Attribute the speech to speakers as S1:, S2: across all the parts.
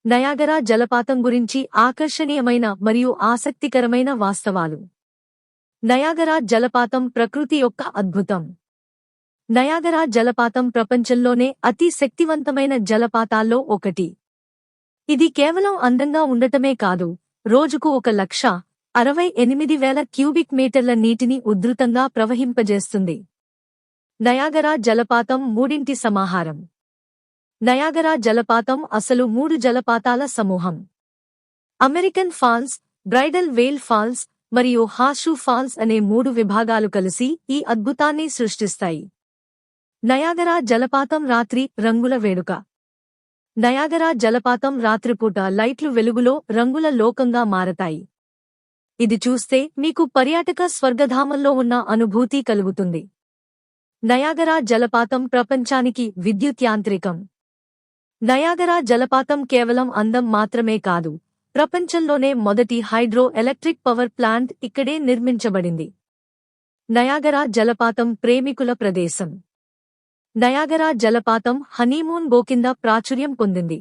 S1: Niagara జలపాతం గురించి ఆకర్షణీయమైన మరియు ఆసక్తికరమైన వాస్తవాలు. నయాగరా జలపాతం ప్రకృతి యొక్క అద్భుతం. నయాగరా జలపాతం ప్రపంచంలోనే అతి శక్తివంతమైన జలపాతాల్లో ఒకటి. ఇది కేవలం అందంగా ఉండటమే కాదు, రోజుకు 1,68,000 క్యూబిక్ మీటర్ల నీటిని ఉధృతంగా ప్రవహింపజేస్తుంది. నయాగరా జలపాతం మూడింటి సమాహారం. నయాగరా జలపాతం అసలు 3 జలపాతాల సమూహం. అమెరికన్ ఫాల్స్, బ్రైడల్ వేల్ ఫాల్స్ మరియు హార్షూ ఫాల్స్ అనే 3 విభాగాలు కలిసి ఈ అద్భుతాన్ని సృష్టిస్తాయి. నయాగరా జలపాతం రాత్రి రంగుల వేడుక. నయాగరా జలపాతం రాత్రిపూట లైట్లు వెలుగులో రంగుల లోకంగా మారతాయి. ఇది చూస్తే మీకు పర్యాటక స్వర్గధామంలో ఉన్న అనుభూతి కలుగుతుంది. నయాగరా జలపాతం ప్రపంచానికి విద్యుత్ యాంత్రికం. నయాగరా జలపాతం కేవలం అందం మాత్రమే కాదు, ప్రపంచంలోనే మొదటి హైడ్రో ఎలక్ట్రిక్ పవర్ ప్లాంట్ ఇక్కడే నిర్మించబడింది. నయాగరా జలపాతం ప్రేమికుల ప్రదేశం. నయాగరా జలపాతం హనీమూన్ గో కింద ప్రాచుర్యం పొందింది.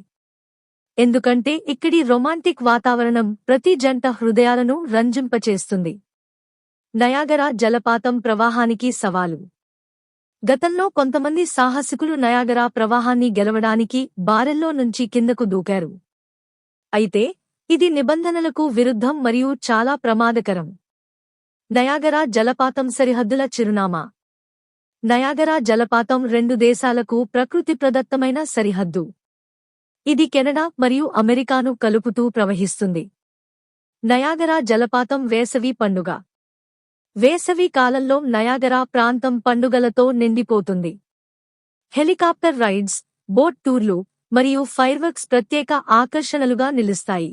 S1: ఎందుకంటే ఇక్కడి రొమాంటిక్ వాతావరణం ప్రతి జంట హృదయాలను రంజింపచేస్తుంది. నయాగరా జలపాతం ప్రవాహానికి సవాలు. గతంలో కొంతమంది సాహసికులు నయాగరా ప్రవాహాన్ని గెలవడానికి బారెల్లో నుంచి కిందకు దూకారు. అయితే ఇది నిబంధనలకు విరుద్ధం మరియు చాలా ప్రమాదకరం. నయాగరా జలపాతం సరిహద్దుల చిరునామా. నయాగరా జలపాతం 2 దేశాలకు ప్రకృతి ప్రదత్తమైన సరిహద్దు. ఇది కెనడా మరియు అమెరికాను కలుపుతూ ప్రవహిస్తుంది. నయాగరా జలపాతం వేసవి పండుగ. వేసవి కాలంలో నయాగరా ప్రాంతం పండుగలతో నిండిపోతుంది. హెలికాప్టర్ రైడ్స్, బోట్ టూర్లు మరియు ఫైర్వర్క్స్ ప్రత్యేక ఆకర్షణలుగా నిలుస్తాయి.